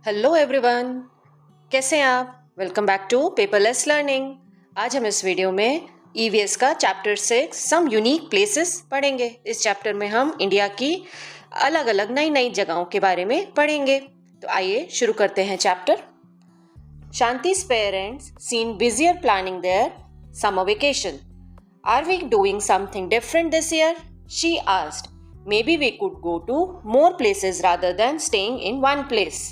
Hello everyone, कैसे हैं आप? Welcome back to paperless learning. आज हम इस वीडियो में ईवीएस का चैप्टर 6 सम यूनिक प्लेसेस पढ़ेंगे। इस चैप्टर में हम इंडिया की अलग अलग नई नई जगहों के बारे में पढ़ेंगे। तो आइए शुरू करते हैं chapter. शांति's parents seem busier planning their summer vacation. Are we doing something different this year? She asked. Maybe we could go to more places rather than staying in one place.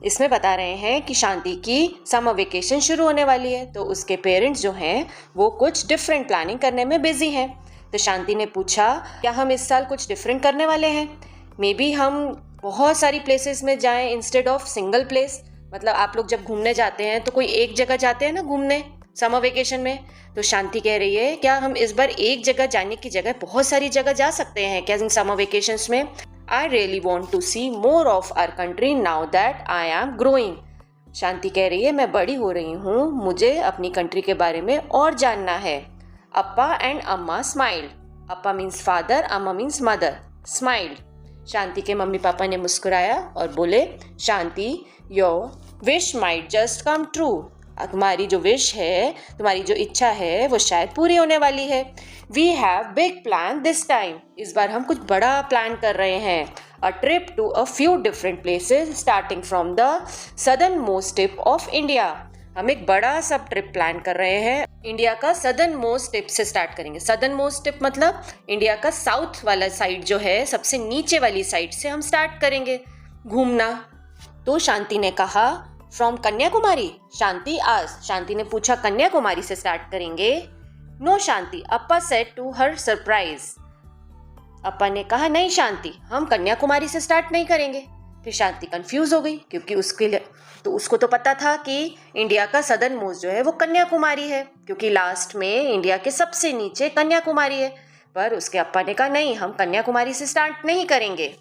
इसमें बता रहे हैं कि शांति की समर वेकेशन शुरू होने वाली है, तो उसके पेरेंट्स जो हैं वो कुछ डिफरेंट प्लानिंग करने में बिजी हैं। तो शांति ने पूछा, क्या हम इस साल कुछ डिफरेंट करने वाले हैं? मे बी हम बहुत सारी प्लेसेस में जाएं इंस्टेड ऑफ सिंगल प्लेस। मतलब आप लोग जब घूमने जाते हैं तो कोई एक जगह जाते हैं ना घूमने समर वेकेशन में। तो शांति कह रही है, क्या हम इस बार एक जगह जाने की जगह बहुत सारी जगह जा सकते हैं क्या इन समर वेकेशंस में? I really want to see more of our country now that I am growing. शांति कह रही है, मैं बड़ी हो रही हूँ, मुझे अपनी कंट्री के बारे में और जानना है। Appa and Amma smiled. Appa means father, Amma means mother. Smiled. Shanti के मम्मी पापा ने मुस्कुराया और बोले, Shanti, your wish might just come true. तुम्हारी जो विश है, तुम्हारी जो इच्छा है वो शायद पूरी होने वाली है। We have big plan this time. इस बार हम कुछ बड़ा प्लान कर रहे हैं। A trip to a few different places starting from the southern most tip of India. हम एक बड़ा सा ट्रिप प्लान कर रहे हैं। इंडिया का सदर्न मोस्ट टिप से स्टार्ट करेंगे। सदर्न मोस्ट टिप मतलब इंडिया का साउथ वाला साइड जो है, सबसे नीचे वाली साइड से हम स्टार्ट करेंगे घूमना। तो शांति ने कहा, फ्रॉम कन्याकुमारी? शांति आस्क्ड। शांति ने पूछा, कन्याकुमारी से स्टार्ट करेंगे? No Shanti, Appa said to her surprise. Appa ने कहा, नहीं शांति, हम कन्याकुमारी से स्टार्ट नहीं करेंगे। फिर शांति कंफ्यूज हो गई, क्योंकि उसको तो पता था कि इंडिया का सदर्न मोस्ट जो है वो कन्याकुमारी है, क्योंकि लास्ट में इंडिया के सबसे नीचे कन्याकुमारी है। पर उसके अप्पा ने कहा, नहीं, हम कन्याकुमारी से स्टार्ट नहीं करेंगे।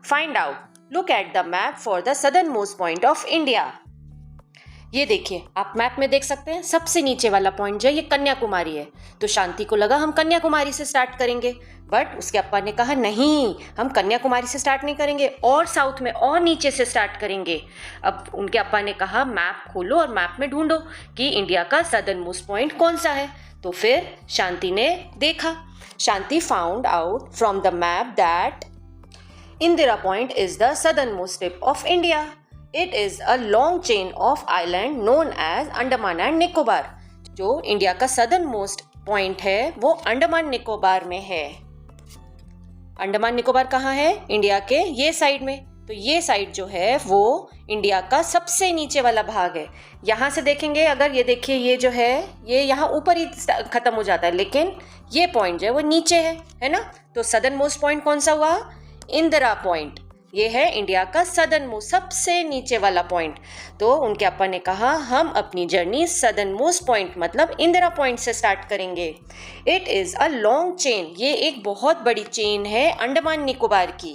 Find out, look at the map for the southern most point of India. ये देखिए, आप मैप में देख सकते हैं, सबसे नीचे वाला पॉइंट जो है ये कन्याकुमारी है। तो शांति को लगा हम कन्याकुमारी से स्टार्ट करेंगे, बट उसके अप्पा ने कहा, नहीं, हम कन्याकुमारी से स्टार्ट नहीं करेंगे, और साउथ में और नीचे से स्टार्ट करेंगे। अब उनके अप्पा ने कहा, मैप खोलो और मैप में ढूंढो कि इंडिया का सदर्न मोस्ट पॉइंट कौन सा है। तो फिर शांति ने देखा। Shanti found out from the map that Indira point is the southern most tip of India. It is a long chain of island known as Andaman and Nicobar. जो इंडिया का सदर्न मोस्ट पॉइंट है वो अंडमान निकोबार में है। अंडमान निकोबार कहाँ है? इंडिया के ये साइड में। तो ये साइड जो है वो इंडिया का सबसे नीचे वाला भाग है। यहाँ से देखेंगे अगर, ये देखिए, ये जो है ये यहाँ ऊपर ही खत्म हो जाता है, लेकिन ये पॉइंट जो है वो नीचे है ना? तो सदर्न मोस्ट पॉइंट कौन सा हुआ? इंदिरा पॉइंट। ये है इंडिया का सदर्न मोस्ट, सबसे नीचे वाला पॉइंट। तो उनके अप्पा ने कहा, हम अपनी जर्नी सदर्न मोस्ट पॉइंट मतलब इंदिरा पॉइंट से स्टार्ट करेंगे। It is a long chain. ये एक बहुत बड़ी चेन है अंडमान निकोबार की।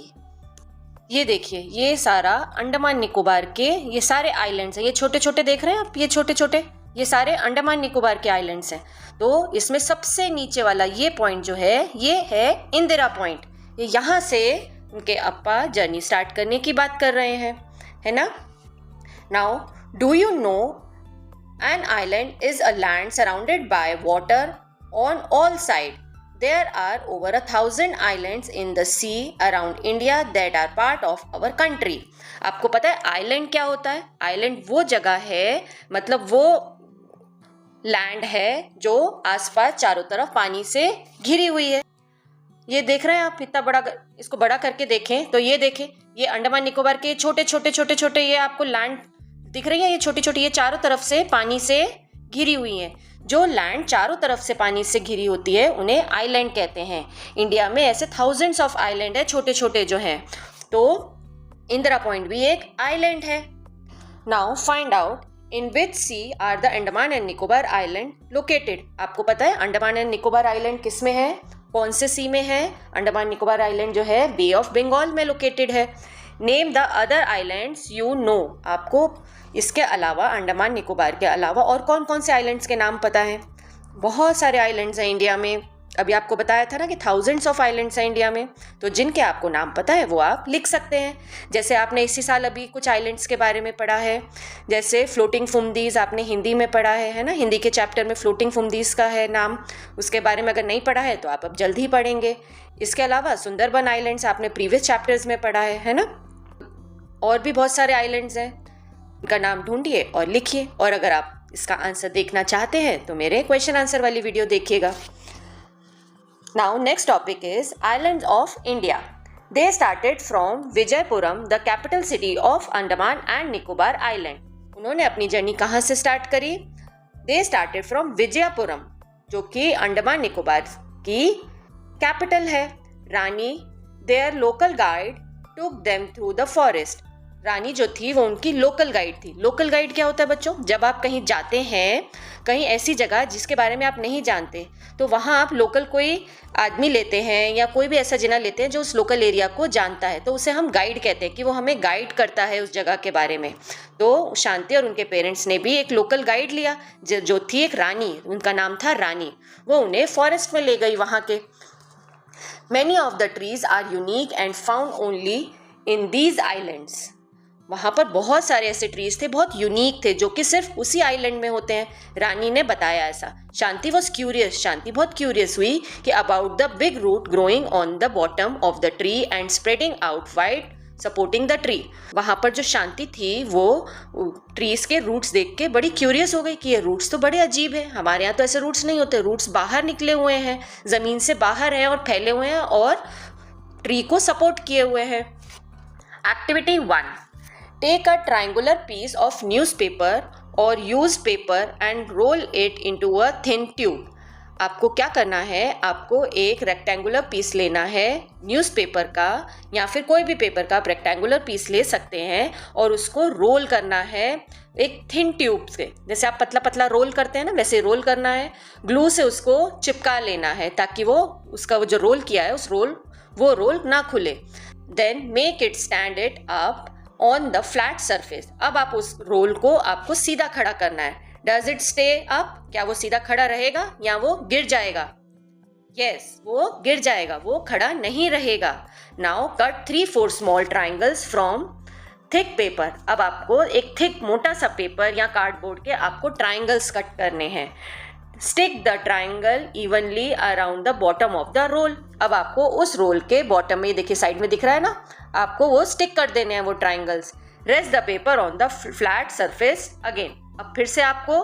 ये देखिए, ये सारा अंडमान निकोबार के ये सारे आइलैंड्स हैं। ये छोटे छोटे देख रहे हैं आप, ये छोटे छोटे, ये सारे अंडमान निकोबार के आइलैंड्स हैं। तो इसमें सबसे नीचे वाला ये पॉइंट जो है ये है इंदिरा पॉइंट। ये यहाँ से उनके अप्पा जर्नी स्टार्ट करने की बात कर रहे हैं, है ना? Now do you know an island is a land surrounded by water on all side. There are over 1000 islands in the sea around India that are part of our country. आपको पता है आइलैंड क्या होता है? Island वो जगह है, मतलब वो लैंड है जो आसपास चारों तरफ पानी से घिरी हुई है। ये देख रहे हैं आप, इतना बड़ा, इसको बड़ा करके देखें तो ये देखें, ये अंडमान निकोबार के छोटे छोटे छोटे छोटे ये आपको लैंड दिख रही है, ये छोटी छोटी, ये चारों तरफ से पानी से घिरी हुई है। जो लैंड चारों तरफ से पानी से घिरी होती है उन्हें आइलैंड कहते हैं। इंडिया में ऐसे थाउजेंड्स ऑफ आइलैंड है, छोटे छोटे जो हैं। तो इंदिरा पॉइंट भी एक आइलैंड है। Now find out in which sea are the Andaman and Nicobar island located. आपको पता है अंडमान एंड निकोबार आइलैंड किस में है, कौन से सी में है? अंडमान निकोबार आइलैंड जो है बे ऑफ बंगाल में लोकेटेड है। Name the other islands you know. आपको इसके अलावा, अंडमान निकोबार के अलावा और कौन कौन से आइलैंड्स के नाम पता है? बहुत सारे आइलैंड्स हैं इंडिया में। अभी आपको बताया था ना कि थाउजेंड्स ऑफ आइलैंड्स हैं इंडिया में, तो जिनके आपको नाम पता है वो आप लिख सकते हैं। जैसे आपने इसी साल अभी कुछ आइलैंड्स के बारे में पढ़ा है, जैसे फ्लोटिंग फुमदीज आपने हिंदी में पढ़ा है ना, हिंदी के चैप्टर में फ्लोटिंग फुमदीज का है नाम। उसके बारे में अगर नहीं पढ़ा है तो आप अब जल्द ही पढ़ेंगे। इसके अलावा सुंदरबन आइलैंड्स आपने प्रीवियस चैप्टर्स में पढ़ा है ना। और भी बहुत सारे आइलैंड्स हैं, उनका नाम ढूंढिए और लिखिए। और अगर आप इसका आंसर देखना चाहते हैं तो मेरे क्वेश्चन आंसर वाली वीडियो देखिएगा। Now next topic is Islands of India. They started from Vijayapuram, the capital city of Andaman and Nicobar Island. उन्होंने अपनी जर्नी कहाँ से स्टार्ट करी? They started from Vijayapuram, जो कि अंडमान निकोबार की कैपिटल है। रानी, their local guide took them through the forest. रानी जो थी वो उनकी लोकल गाइड थी। लोकल गाइड क्या होता है बच्चों? जब आप कहीं जाते हैं, कहीं ऐसी जगह जिसके बारे में आप नहीं जानते, तो वहाँ आप लोकल कोई आदमी लेते हैं या कोई भी ऐसा जना लेते हैं जो उस लोकल एरिया को जानता है, तो उसे हम गाइड कहते हैं कि वो हमें गाइड करता है उस जगह के बारे में। तो शांति और उनके पेरेंट्स ने भी एक लोकल गाइड लिया जो थी एक रानी, उनका नाम था रानी। वो उन्हें फॉरेस्ट में ले गई वहाँ के। Many of the trees are unique and found only in these islands. वहाँ पर बहुत सारे ऐसे ट्रीज थे, बहुत यूनिक थे, जो कि सिर्फ उसी आइलैंड में होते हैं। रानी ने बताया ऐसा। शांति वॉज क्यूरियस, शांति बहुत क्यूरियस हुई कि about the big root growing on the bottom of the tree and spreading out wide supporting the tree. वहाँ पर जो शांति थी वो ट्रीज के रूट्स देख के बड़ी क्यूरियस हो गई कि ये रूट्स तो बड़े अजीब हैं, हमारे यहाँ तो ऐसे रूट्स नहीं होते, रूट्स बाहर निकले हुए हैं, ज़मीन से बाहर हैं और फैले हुए हैं और ट्री को सपोर्ट किए हुए हैं। Activity 1, take a triangular piece of newspaper or used paper and roll it into a thin tube. आपको क्या करना है? आपको एक रेक्टेंगुलर पीस लेना है न्यूज़पेपर का, या फिर कोई भी पेपर का आप रेक्टेंगुलर पीस ले सकते हैं और उसको रोल करना है एक थिन ट्यूब से। जैसे आप पतला पतला रोल करते हैं ना, वैसे रोल करना है। ग्लू से उसको चिपका लेना है ताकि वो उसका जो रोल किया है वो रोल ना खुले। Then make it stand it up on the flat surface. अब आप उस रोल को आपको सीधा खड़ा करना है। Does it stay up? क्या वो सीधा खड़ा रहेगा या वो गिर जाएगा? यस, वो गिर जाएगा, वो खड़ा नहीं रहेगा। Now cut 3-4 small triangles from thick paper. अब आपको एक थिक मोटा सा पेपर या कार्डबोर्ड के आपको ट्राइंगल्स कट करने हैं। Stick the triangle evenly around the bottom of the roll. अब आपको उस रोल के बॉटम में, देखिए साइड में दिख रहा है ना, आपको वो स्टिक कर देने हैं वो triangles. Rest the paper on the flat surface again. अब फिर से आपको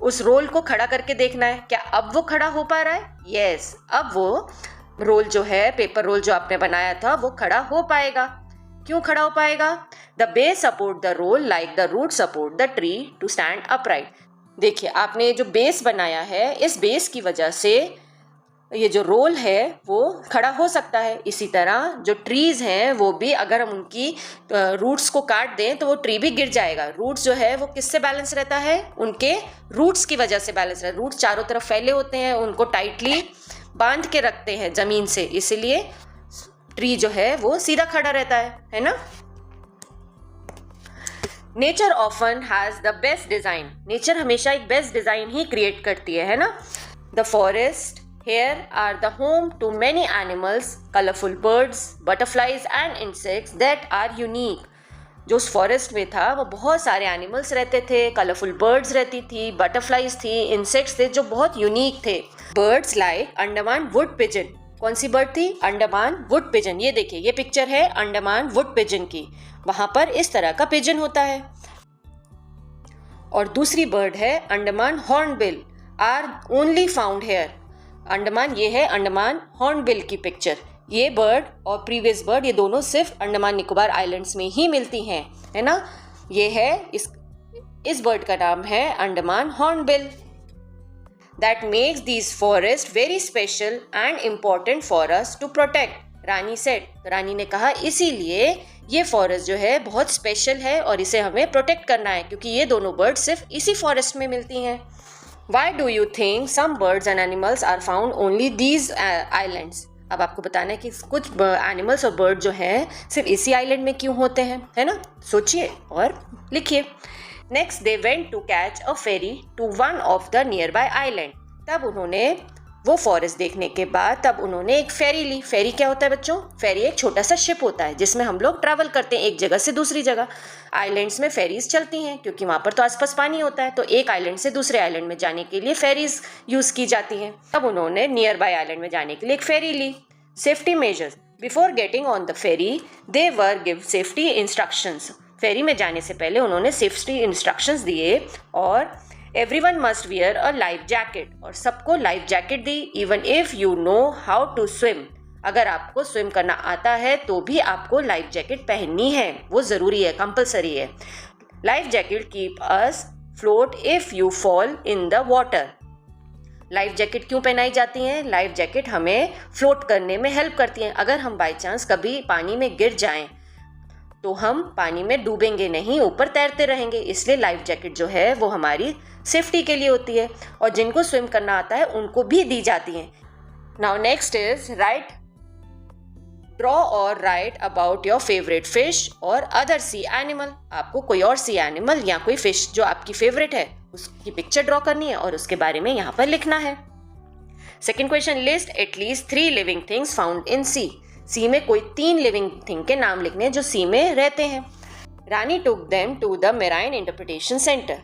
उस रोल को खड़ा करके देखना है, क्या अब वो खड़ा हो पा रहा है? यस, अब वो रोल जो है, पेपर रोल जो आपने बनाया था, वो खड़ा हो पाएगा। क्यों खड़ा हो पाएगा? The base support the roll like the root support the tree to stand upright. देखिए आपने जो बेस बनाया है, इस बेस की वजह से ये जो रोल है वो खड़ा हो सकता है। इसी तरह जो ट्रीज हैं वो भी, अगर हम उनकी रूट्स को काट दें तो वो ट्री भी गिर जाएगा। रूट्स जो है वो किससे बैलेंस रहता है? उनके रूट्स की वजह से बैलेंस रहता है। रूट्स चारों तरफ फैले होते हैं, उनको टाइटली बांध के रखते हैं जमीन से, इसलिए ट्री जो है वो सीधा खड़ा रहता है ना। Nature often has the best design. Nature हमेशा एक बेस्ट डिजाइन ही क्रिएट करती है ना। The forest here are the home to many animals, colorful birds, butterflies and insects that are unique. जो उस फॉरेस्ट में था वो बहुत सारे एनिमल्स रहते थे, कलरफुल बर्ड्स रहती थी, बटरफ्लाइज थी, इंसेक्ट्स थे जो बहुत यूनिक थे। Birds like Andaman would pigeon. कौन सी बर्ड थी? Andaman would pigeon. ये देखिए, ये पिक्चर है अंडमान वुड पिजन की। वहां पर इस तरह का पिजन होता है। और दूसरी बर्ड है Andaman hornbill, are only found here. Andaman, ये है अंडमान हॉर्नबिल की पिक्चर। ये बर्ड और प्रीवियस बर्ड, ये दोनों सिर्फ अंडमान निकोबार आइलैंड्स में ही मिलती हैं, है ना। ये है इस बर्ड का नाम है Andaman hornbill. That makes these forest very special and important for us to protect. Rani said, Rani ने कहा इसीलिए ये फॉरेस्ट जो है बहुत स्पेशल है और इसे हमें प्रोटेक्ट करना है, क्योंकि ये दोनों बर्ड सिर्फ इसी फॉरेस्ट में मिलती हैं। Why do you think some birds and animals are found only these islands? अब आपको बताना है कि कुछ एनिमल्स और बर्ड जो हैं सिर्फ इसी आइलैंड में क्यों होते हैं, है ना। सोचिए और लिखिए। Next they went to catch a ferry to one of the near by island. तब उन्होंने वो फॉरेस्ट देखने के बाद तब उन्होंने एक फेरी ली। फेरी क्या होता है बच्चों? फेरी एक छोटा सा शिप होता है जिसमें हम लोग ट्रैवल करते हैं एक जगह से दूसरी जगह। आइलैंड्स में फेरीज चलती हैं क्योंकि वहाँ पर तो आसपास पानी होता है, तो एक आइलैंड से दूसरे आइलैंड में जाने के लिए फेरीज यूज़ की जाती हैं। तब उन्होंने नियर बाय आइलैंड में जाने के लिए एक फेरी ली। Safety measures before getting on the ferry they were give safety instructions. Ferry में जाने से पहले उन्होंने सेफ्टी इंस्ट्रक्शंस दिए और everyone must wear a life jacket, और सबको लाइफ जैकेट दी। Even if you know how to swim, अगर आपको स्विम करना आता है तो भी आपको लाइफ जैकेट पहननी है, वो ज़रूरी है, कंपलसरी है। Life jacket keep us float if you fall in the water. Life jacket क्यों पहनाई जाती हैं? लाइफ जैकेट हमें फ्लोट करने में हेल्प करती हैं। अगर हम बाई चांस कभी पानी में गिर जाएं तो हम पानी में डूबेंगे नहीं, ऊपर तैरते रहेंगे। इसलिए लाइफ जैकेट जो है वो हमारी सेफ्टी के लिए होती है, और जिनको स्विम करना आता है उनको भी दी जाती है। Now next is write, draw और write about your favourite fish और अदर सी एनिमल। आपको कोई और सी एनिमल या कोई फिश जो आपकी फेवरेट है उसकी पिक्चर ड्रॉ करनी है और उसके बारे में यहाँ पर लिखना है। Second question, list at least 3 living things found in sea. Sea में कोई 3 लिविंग थिंग के नाम लिखने हैं जो सी में रहते हैं। Rani took them to the marine interpretation centre.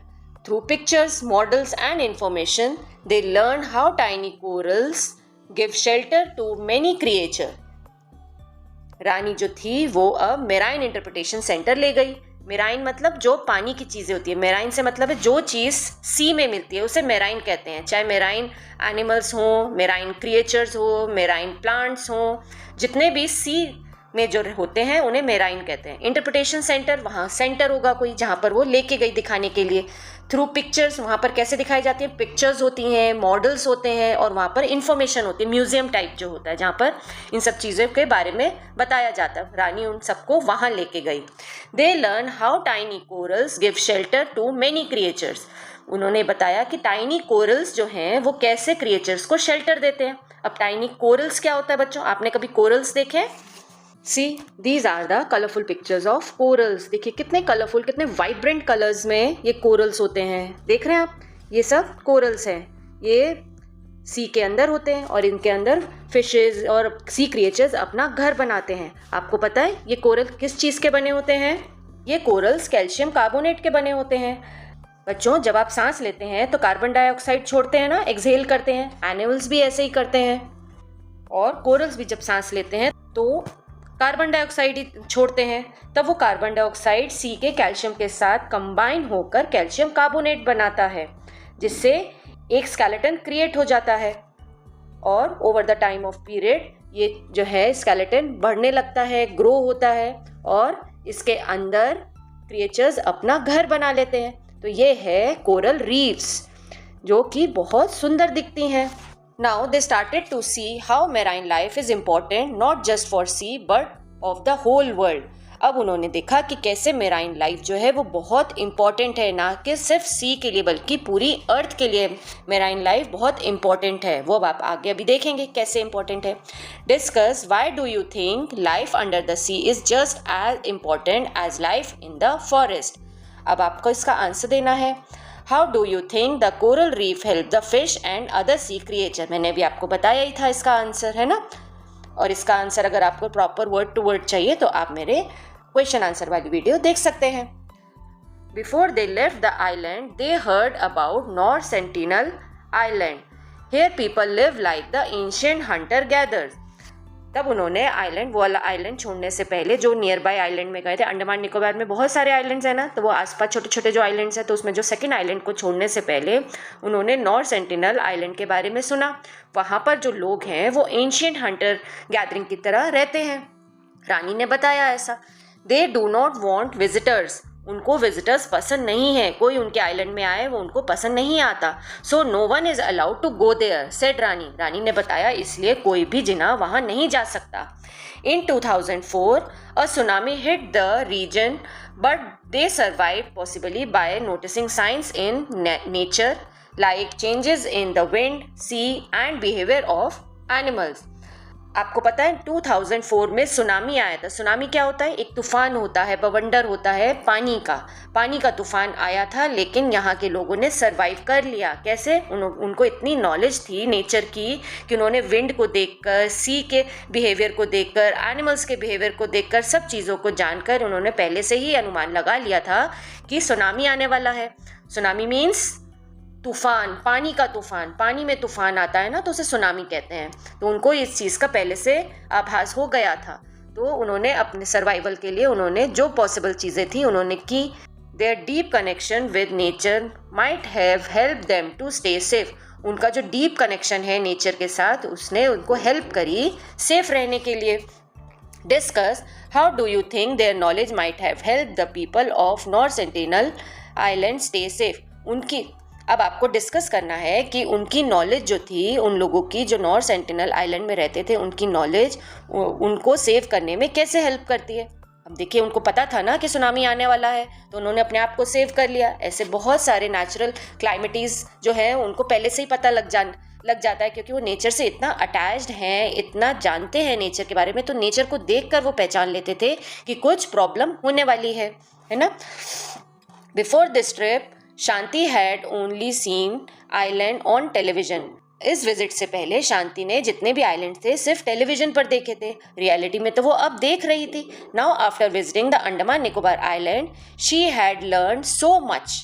Through pictures, models and information they learn how tiny corals give shelter to many creature. Rani जो थी वो अब मेराइन इंटरप्रिटेशन सेंटर ले गई। मेराइन मतलब जो पानी की चीज़ें होती है। मेराइन से मतलब है जो चीज़ सी में मिलती है उसे मेराइन कहते हैं। चाहे मेराइन एनिमल्स हों, मेराइन क्रिएचर्स हो, मेराइन प्लांट्स हों, जितने भी सी में जो होते हैं उन्हें मेराइन कहते हैं। इंटरप्रिटेशन सेंटर, वहाँ सेंटर होगा कोई जहाँ पर वो लेके गई दिखाने के लिए। थ्रू पिक्चर्स, वहाँ पर कैसे दिखाई जाती है? पिक्चर्स होती हैं, मॉडल्स होते हैं और वहाँ पर इंफॉर्मेशन होती है, म्यूजियम टाइप जो होता है जहाँ पर इन सब चीज़ों के बारे में बताया जाता है। रानी उन सबको वहाँ लेके गई। They learn how tiny corals give shelter to many creatures. उन्होंने बताया कि टाइनी कोरल्स जो हैं वो कैसे क्रिएचर्स को शेल्टर देते हैं। अब टाइनी कोरल्स क्या होता है बच्चों? आपने कभी कोरल्स देखे? See these are the colourful pictures of corals. देखिए कितने कलरफुल, कितने वाइब्रेंट कलर्स में ये कोरल्स होते हैं। देख रहे हैं आप, ये सब कोरल्स हैं। ये सी के अंदर होते हैं और इनके अंदर फिशेज और सी क्रिएचर्स अपना घर बनाते हैं। आपको पता है ये कोरल किस चीज़ के बने होते हैं? ये कोरल्स कैल्शियम कार्बोनेट के बने होते हैं। बच्चों, जब आप सांस लेते हैं तो कार्बन डाइऑक्साइड छोड़ते हैं ना, एक्सहेल करते हैं। एनिमल्स भी ऐसे ही करते हैं, और कोरल्स भी जब सांस लेते हैं तो कार्बन डाइऑक्साइड छोड़ते हैं। तब वो कार्बन डाइऑक्साइड सी के कैल्शियम के साथ कंबाइन होकर कैल्शियम कार्बोनेट बनाता है, जिससे एक स्केलेटन क्रिएट हो जाता है। और over the time of period ये जो है स्केलेटन बढ़ने लगता है, ग्रो होता है, और इसके अंदर क्रिएचर्स अपना घर बना लेते हैं। तो ये है कोरल रीफ्स, जो कि बहुत सुंदर दिखती हैं। Now they started to see how marine life is important not just for sea but of the whole world. अब उन्होंने देखा कि कैसे मेराइन लाइफ जो है वो बहुत इम्पॉर्टेंट है, ना कि सिर्फ सी के लिए बल्कि पूरी अर्थ के लिए मेराइन लाइफ बहुत इम्पॉर्टेंट है। वो अब आप आगे अभी देखेंगे कैसे इम्पॉर्टेंट है। Discuss why do you think life under the sea is just as important as life in the forest. अब आपको इसका आंसर देना है। How do you think the coral reef help the fish and other sea creature? मैंने भी आपको बताया ही था इसका आंसर, है ना। और इसका आंसर अगर आपको प्रॉपर वर्ड टू वर्ड चाहिए तो आप मेरे क्वेश्चन आंसर वाली वीडियो देख सकते हैं। Before they left the island, they heard about North Sentinel Island. Here people live like the ancient hunter-gatherers. तब उन्होंने आइलैंड, वो वाला आइलैंड छोड़ने से पहले जो नियर बाय आइलैंड में गए थे, अंडमान निकोबार में बहुत सारे आइलैंड्स हैं ना, तो वो आसपास छोटे छोटे जो आइलैंड्स हैं, तो उसमें जो सेकंड आइलैंड को छोड़ने से पहले उन्होंने नॉर्थ सेंटिनल आइलैंड के बारे में सुना। वहाँ पर जो लोग हैं वो एंशियंट हंटर गैदरिंग की तरह रहते हैं। रानी ने बताया ऐसा। They do not want visitors. उनको विजिटर्स पसंद नहीं है, कोई उनके आइलैंड में आए वो उनको पसंद नहीं आता। So no one is allowed to go there, said Rani. Rani ने बताया इसलिए कोई भी जिना वहाँ नहीं जा सकता। In 2004 a tsunami hit the region but they survive possibly by noticing science in nature like changes in the wind, sea and behaviour of animals. आपको पता है 2004 में सुनामी आया था। सुनामी क्या होता है? एक तूफान होता है, बवंडर होता है पानी का तूफान आया था, लेकिन यहाँ के लोगों ने सरवाइव कर लिया। कैसे? उनको इतनी नॉलेज थी नेचर की कि उन्होंने विंड को देखकर, सी के बिहेवियर को देखकर, एनिमल्स के बिहेवियर को देखकर, सब चीज़ों को जानकर उन्होंने पहले से ही अनुमान लगा लिया था कि सुनामी आने वाला है। सुनामी मीन्स तूफान, पानी में तूफान आता है ना, तो उसे सुनामी कहते हैं। तो उनको इस चीज़ का पहले से आभास हो गया था, तो उन्होंने अपने सर्वाइवल के लिए उन्होंने जो पॉसिबल चीज़ें थी उन्होंने की। Their deep connection with nature might have help them to stay safe. उनका जो डीप कनेक्शन है नेचर के साथ, उसने उनको हेल्प करी सेफ रहने के लिए। Discuss how do you think their knowledge might have help the people of north sentinel island stay safe. अब आपको डिस्कस करना है कि उनकी नॉलेज जो थी, उन लोगों की जो नॉर्थ सेंटिनल आइलैंड में रहते थे, उनकी नॉलेज उनको सेव करने में कैसे हेल्प करती है। अब देखिए, उनको पता था ना कि सुनामी आने वाला है, तो उन्होंने अपने आप को सेव कर लिया। ऐसे बहुत सारे नेचुरल क्लाइमेटीज जो है उनको पहले से ही पता लग जाता है, क्योंकि वो नेचर से इतना अटैच्ड हैं, इतना जानते हैं नेचर के बारे में, तो नेचर को देखकर वो पहचान लेते थे कि कुछ प्रॉब्लम होने वाली है ना। Before this trip Shanti had only seen island on television. इस विजिट से पहले शांति ने जितने भी आइलैंड थे सिर्फ टेलीविजन पर देखे थे, रियलिटी में तो वो अब देख रही थी। Now after visiting the Andaman Nicobar island she had learn so much.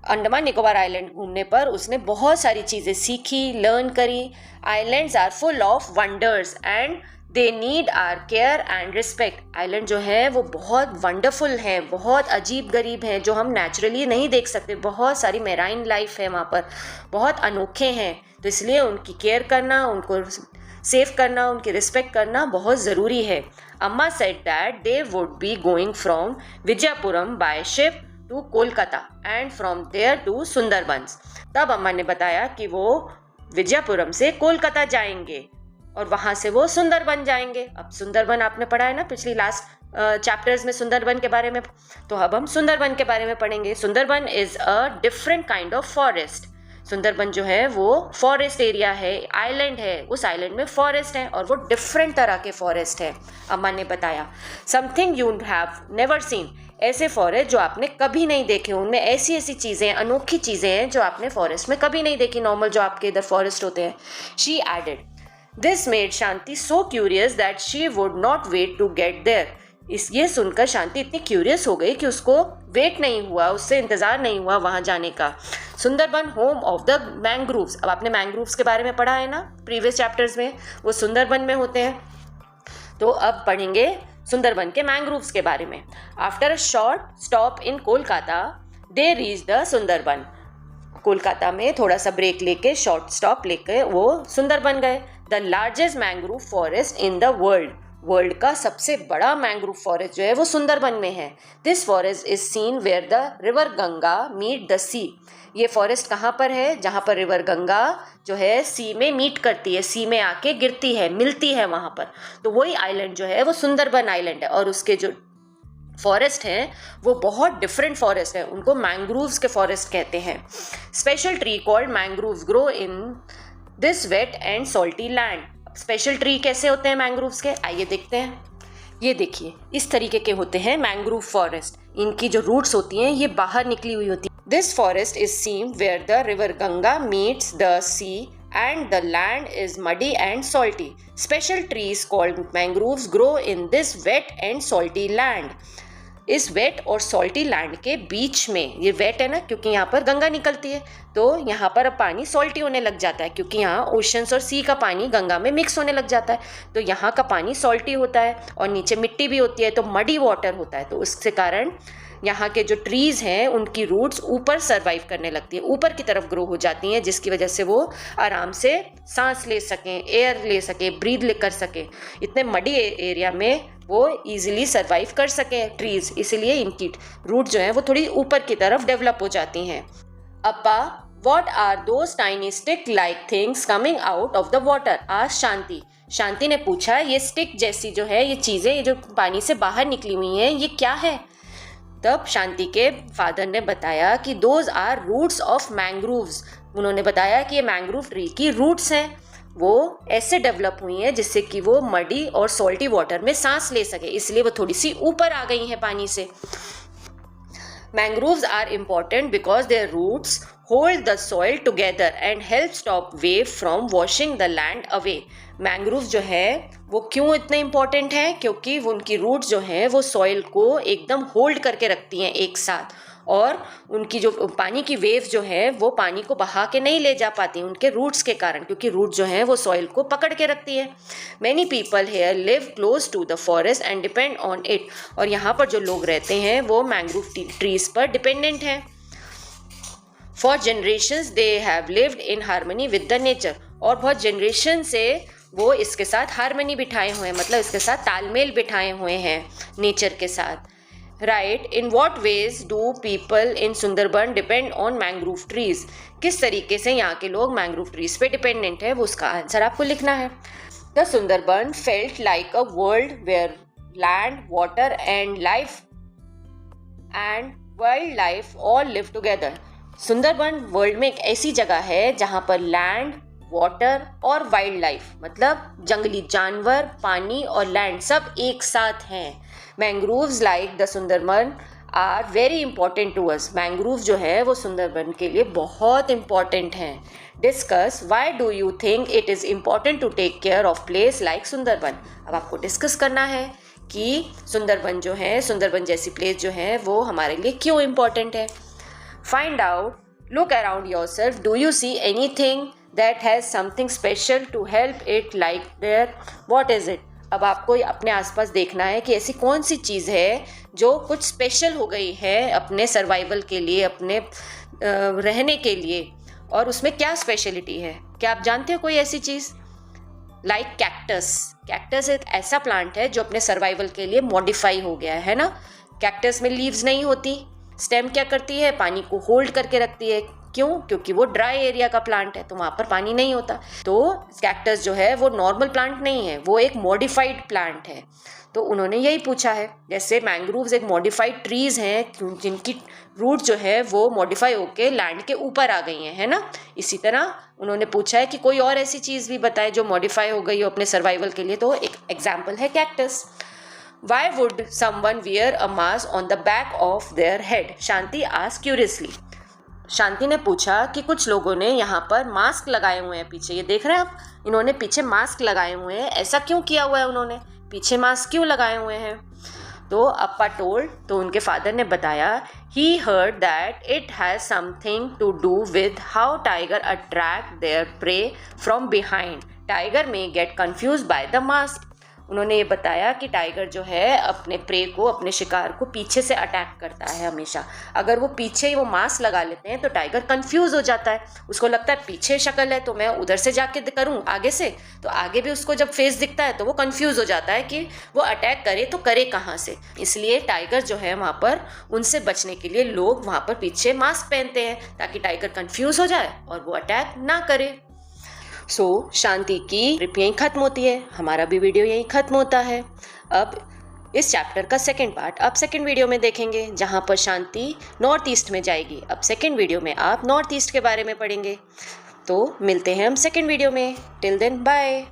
Andaman Nicobar island घूमने पर उसने बहुत सारी चीज़ें सीखी, लर्न करी। Islands are full of wonders and they need are care and respect. Island जो है वो बहुत वंडरफुल हैं, बहुत अजीब गरीब हैं, जो हम नेचुरली नहीं देख सकते। बहुत सारी मेराइन लाइफ है वहाँ पर, बहुत अनोखे हैं, तो इसलिए उनकी केयर करना, उनको सेव करना, उनकी रिस्पेक्ट करना बहुत ज़रूरी है। Amma said that they would be going from Vijayapuram by ship to Kolkata and from there to Sundarbans. तब अम्मा ने बताया कि वो विजयपुरम से कोलकाता जाएंगे और वहाँ से वो सुंदरबन जाएंगे। अब सुंदरबन आपने पढ़ा है ना पिछली लास्ट चैप्टर्स में सुंदरबन के बारे में, तो अब हम सुंदरबन के बारे में पढ़ेंगे। Sundarban is a different kind of forest. Sundarban जो है वो फॉरेस्ट एरिया है, आइलैंड है, उस आइलैंड में फॉरेस्ट है और वो डिफरेंट तरह के फॉरेस्ट है। अम्मा ने बताया something you have never seen. ऐसे फॉरेस्ट जो आपने कभी नहीं देखे, उनमें ऐसी ऐसी चीज़ें, अनोखी चीज़ें हैं जो आपने फॉरेस्ट में कभी नहीं देखी, नॉर्मल जो आपके इधर फॉरेस्ट होते हैं। She added this made Shanti so curious that she would not wait to get there. ये सुनकर शांति इतनी क्यूरियस हो गई कि उसको वेट नहीं हुआ, उससे इंतज़ार नहीं हुआ वहाँ जाने का। Sundarban home of the mangroves. अब आपने मैंग्रोव्स के बारे में पढ़ा है ना प्रीवियस चैप्टर्स में, वो सुंदरबन में होते हैं। तो अब पढ़ेंगे सुंदरबन के मैंग्रोव्स के बारे में। After a short stop in Kolkata they reach the Sundarban. Kolkata में थोड़ा सा ब्रेक लेके, शॉर्ट स्टॉप लेके वो सुंदरबन गए। The largest mangrove forest in the world का सबसे बड़ा मैंग्रोव फॉरेस्ट जो है वो सुंदरबन में है। This forest is seen where the river Ganga meet the sea. ये फॉरेस्ट कहाँ पर है? जहाँ पर रिवर गंगा जो है सी में मीट करती है, सी में आके गिरती है, मिलती है वहाँ पर। तो वही आइलैंड जो है वो सुंदरबन आइलैंड है और उसके जो फॉरेस्ट हैं वो बहुत डिफरेंट फॉरेस्ट है, उनको मैंग्रोव्स के फॉरेस्ट कहते हैं। Special tree called mangroves grow in this wet and salty land. Special tree कैसे होते हैं मैंग्रोव्स के, आइए देखते हैं। ये देखिए, इस तरीके के होते हैं मैंग्रोव फॉरेस्ट। इनकी जो रूट्स होती हैं ये बाहर निकली हुई होती है। This forest is seen where the river Ganga meets the sea and the land is muddy and salty. Special trees called mangroves grow in this wet and salty land. इस वेट और सॉल्टी लैंड के बीच में, ये wait है ना क्योंकि यहाँ पर गंगा निकलती है, तो यहाँ पर अब पानी सॉल्टी होने लग जाता है क्योंकि यहाँ ओशंस और सी का पानी गंगा में मिक्स होने लग जाता है, तो यहाँ का पानी सॉल्टी होता है और नीचे मिट्टी भी होती है तो मडी वाटर होता है। तो उसके कारण यहाँ के जो ट्रीज़ हैं उनकी रूट्स ऊपर सर्वाइव करने लगती है, ऊपर की तरफ ग्रो हो जाती हैं, जिसकी वजह से वो आराम से सांस ले सकें, एयर ले सकें, ब्रीद कर सकें। इतने मडी एरिया में वो इजीली सर्वाइव कर सकें ट्रीज़, इसलिए इनकी रूट जो है वो थोड़ी ऊपर की तरफ डेवलप हो जाती हैं। Appa what are those tiny stick like things coming out of the water? आज शांति ने पूछा, ये स्टिक जैसी जो है, ये चीज़ें, ये जो पानी से बाहर निकली हुई हैं, ये क्या है? तब शांति के फादर ने बताया कि those are roots of mangroves. उन्होंने बताया कि ये मैंग्रोव ट्री की रूट्स हैं। वो ऐसे डेवलप हुई हैं जिससे कि वो मडी और सॉल्टी वाटर में सांस ले सके, इसलिए वो थोड़ी सी ऊपर आ गई हैं पानी से। Mangroves are important because their roots hold the soil together and help stop wave from washing the land away. Mangrove जो है वो क्यों इतने इम्पोर्टेंट है? क्योंकि उनकी रूट जो है वो सॉइल को एकदम होल्ड करके रखती हैं एक साथ, और उनकी जो पानी की वेव जो है वो पानी को बहा के नहीं ले जा पाती उनके रूट्स के कारण, क्योंकि रूट जो है वो सॉइल को पकड़ के रखती है। Many people here live close to the forest and depend on it. और यहाँ पर जो लोग रहते हैं वो मैंग्रोव ट्रीज पर डिपेंडेंट हैं। For generations they have lived in harmony with the nature. और बहुत जनरेशन से वो इसके साथ हार्मनी बिठाए हुए हैं, मतलब इसके साथ तालमेल बिठाए हुए हैं नेचर के साथ। Right, in what veg do people in Sundarban depend on mangrove trees. किस तरीके से यहाँ के लोग मैंग्रोव ट्रीज पे डिपेंडेंट है, वो उसका आंसर आपको लिखना है। The Sundarban felt like a world where land, water and wild life all live together. Sundarban world में एक ऐसी जगह है जहाँ पर लैंड, वाटर और वाइल्ड लाइफ, मतलब जंगली जानवर, पानी और लैंड सब एक साथ हैं। Mangroves like the Sundarban are very important to us. Mangrove जो है वो सुंदरबन के लिए बहुत इंपॉर्टेंट हैं। Discuss why do you think it is important to take care of place like Sundarban. अब आपको डिस्कस करना है कि सुंदरबन जो है, सुंदरबन जैसी प्लेस जो है वो हमारे लिए क्यों इम्पॉर्टेंट है। Find out, look around yourself, do you see anything that has something special to help it like there, what is it। अब आपको अपने आसपास देखना है कि ऐसी कौन सी चीज़ है जो कुछ स्पेशल हो गई है अपने सर्वाइवल के लिए, अपने रहने के लिए, और उसमें क्या स्पेशलिटी है। क्या आप जानते हो कोई ऐसी चीज़? Like cactus. कैक्टस एक ऐसा प्लांट है जो अपने सर्वाइवल के लिए मॉडिफाई हो गया है ना। कैक्टस में लीव्स नहीं होती, स्टेम क्या करती है, पानी को होल्ड करके रखती है। क्यों? क्योंकि वो ड्राई एरिया का प्लांट है तो वहाँ पर पानी नहीं होता। तो कैक्टस जो है वो नॉर्मल प्लांट नहीं है, वो एक मॉडिफाइड प्लांट है। तो उन्होंने यही पूछा है, जैसे मैंग्रोव्स एक मॉडिफाइड ट्रीज हैं जिनकी रूट जो है वो मॉडिफाई होके लैंड के ऊपर आ गई हैं, है ना। इसी तरह उन्होंने पूछा है कि कोई और ऐसी चीज़ भी बताए जो मॉडिफाई हो गई हो अपने सर्वाइवल के लिए, तो एक एग्जाम्पल है cactus. Why would someone wear a mask on the back of their head? Shanti asked curiously। शांति ने पूछा कि कुछ लोगों ने यहाँ पर मास्क लगाए हुए हैं पीछे, ये देख रहे हैं आप, इन्होंने पीछे मास्क लगाए हुए हैं। ऐसा क्यों किया हुआ है उन्होंने, पीछे मास्क क्यों लगाए हुए हैं? तो अप्पा टोल्ड, तो उनके फादर ने बताया, he heard that it has something to do with how tiger attract their prey from behind. Tiger में get confuse by the mask. उन्होंने ये बताया कि टाइगर जो है अपने प्रे को, अपने शिकार को पीछे से अटैक करता है हमेशा। अगर वो पीछे ही वो मास्क लगा लेते हैं तो टाइगर कंफ्यूज हो जाता है, उसको लगता है पीछे शक्ल है तो मैं उधर से जाके करूं आगे से, तो आगे भी उसको जब फेस दिखता है तो वो कंफ्यूज हो जाता है कि वो अटैक करे तो करे कहाँ से। इसलिए टाइगर जो है वहाँ पर, उनसे बचने के लिए लोग वहाँ पर पीछे मास्क पहनते हैं ताकि टाइगर कंफ्यूज हो जाए और वो अटैक ना करे। शांति की ट्रिप यहीं खत्म होती है, हमारा भी वीडियो यहीं खत्म होता है। अब इस चैप्टर का सेकंड पार्ट आप सेकंड वीडियो में देखेंगे, जहां पर शांति नॉर्थ ईस्ट में जाएगी। अब सेकंड वीडियो में आप नॉर्थ ईस्ट के बारे में पढ़ेंगे। तो मिलते हैं हम सेकंड वीडियो में। Till then bye.